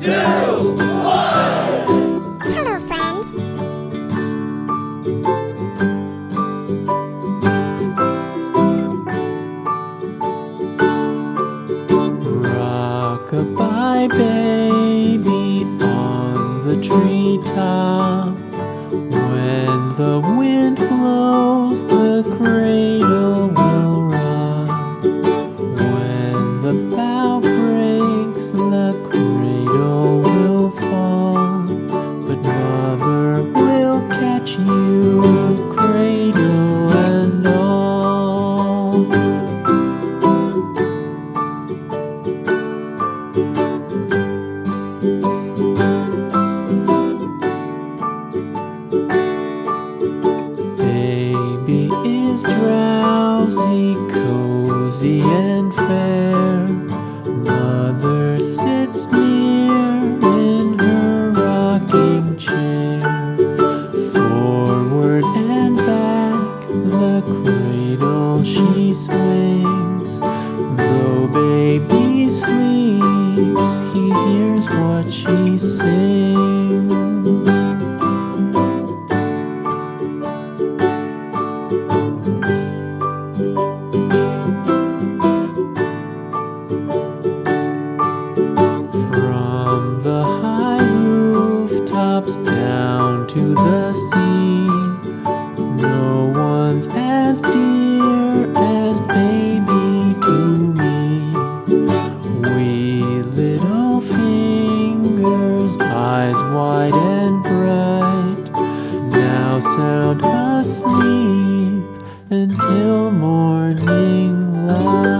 2, 1. Hello, friends. Rock-a-bye baby on the treetop. When the wind blows, the cradle will rock. When the bough breaks, the cradle will fall. But mother will catch you, cradle and all. Baby is drowsy, cozy and fair. Mother sits near in her rocking chair. Forward and back, the cradle she swings. Though baby sleeps, he hears what she sings. From the high rooftops down to the sea, no one's as dear as baby to me. Wee little fingers, eyes wide and bright, now sound asleep until morning light.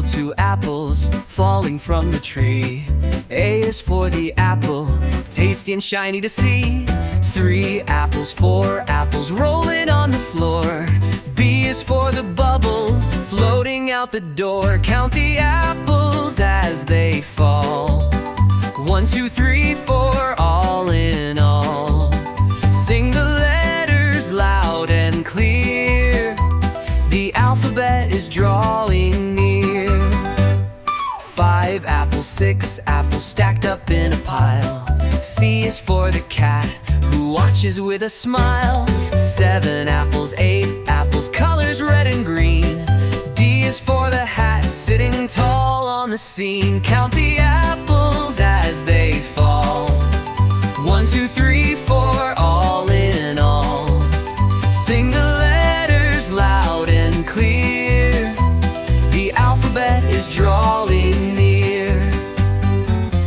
two apples falling from the tree. A is for the apple, tasty and shiny to see. 3 apples, 4 apples rolling on the floor. B is for the bubble floating out the door. Count the apples as they fall. 1, 2, 3, 4, all in all. Sing the letters loud and clear. The alphabet is drawing near. 5 apples, 6 apples stacked up in a pile. C is for the cat who watches with a smile. 7 apples, 8 apples, colors red and green. D is for the hat sitting tall on the scene. Count the apples as they fall. 1, 2, 3, 4, all in all. Sing the letters loud and clear. The alphabet is drawing near.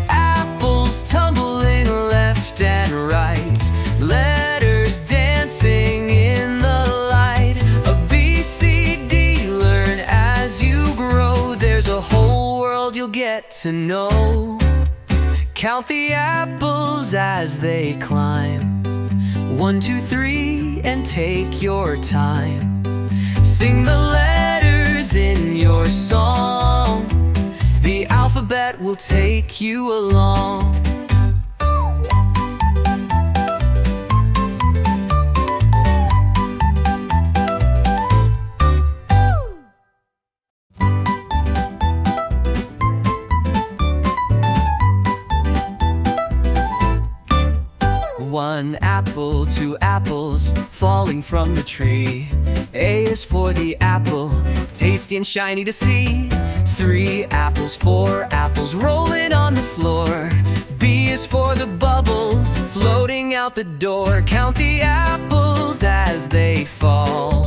Apples tumbling left and right. Letters dancing in the light. A B, C, D, learn as you grow. There's a whole world you'll get to know. Count the apples as they climb. 1, 2, 3, and take your time. Sing the letters in your song. The alphabet will take you along. One apple, 2 apples falling from the tree. A is for the apple, tasty and shiny to see. 3 apples, 4 apples rolling on the floor. B is for the bubble floating out the door. Count the apples as they fall.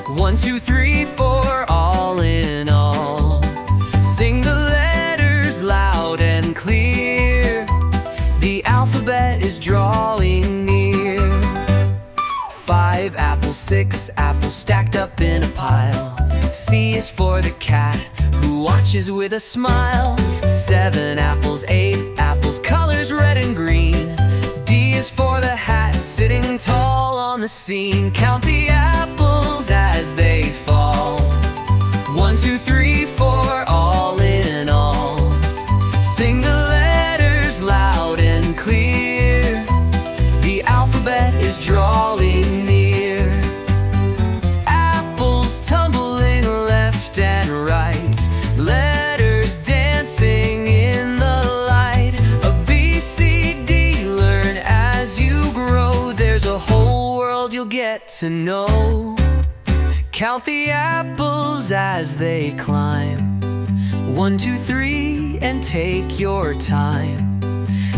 1, 2, 3, 4, all in all. Sing the letters loud and clear. The alphabet is drawing near. 5 apples, 6 apples stacked up in a pile. C is for the cat who watches with a smile. 7 apples, 8 apples, colors red and green. D is for the hat sitting tall on the scene. Count the apples as they fall. 1, 2, 3, 4, all in all. Sing the letters loud and clear. The alphabet is drawing near. Apples tumbling left and right. Letters dancing in the light. A B, C, D, learn as you grow. There's a whole world you'll get to know. Count the apples as they climb. 1, 2, 3, and take your time.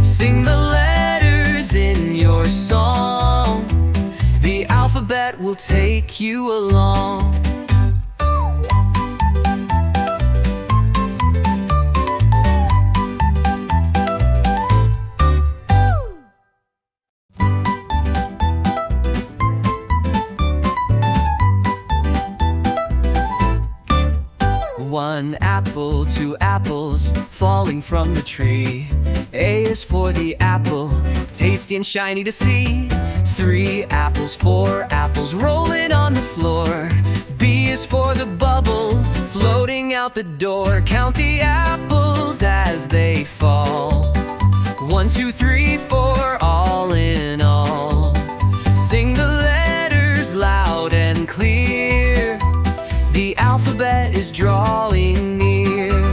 Sing the letters in your song. The alphabet will take you along. One apple, 2 apples falling from the tree. A is for the apple, tasty and shiny to see. 3 apples, 4 apples rolling on the floor. B is for the bubble floating out the door. Count the apples as they fall. 1, 2, 3, 4, all in all. Sing the letters loud and clear. The alphabet is drawing near.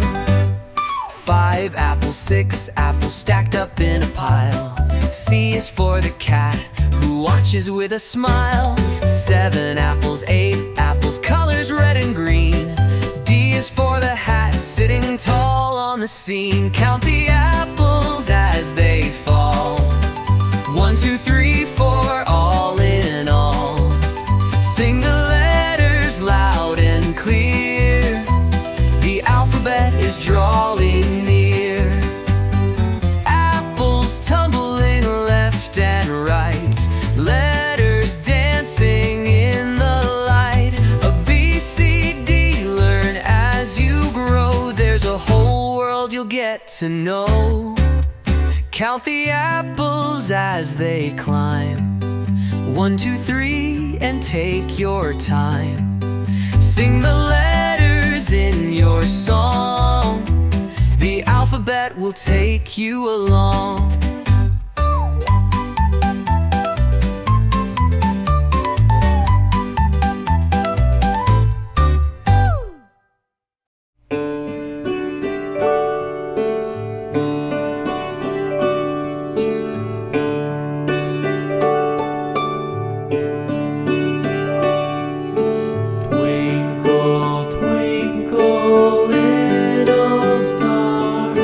5 apples, 6 apples stacked up in a pile. C is for the cat who watches with a smile. 7 apples, 8 apples, colors red and green. D is for the hat sitting tall on the scene. Count the apples as they fall. 1, 2, 3, 4, all in all. Sing the letters loud and clear. The alphabet is drawing near. Apples tumbling left and right. Letters dancing in the light. A B, C, D, learn as you grow. you'll get to know. Count the apples as they climb. 1, 2, 3, and take your time. Sing the letters in your song. The alphabet will take you along. Twinkle, twinkle, little star,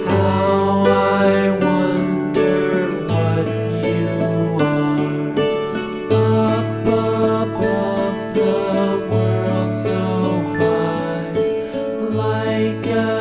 how I wonder what you are. Up above the world so high, like a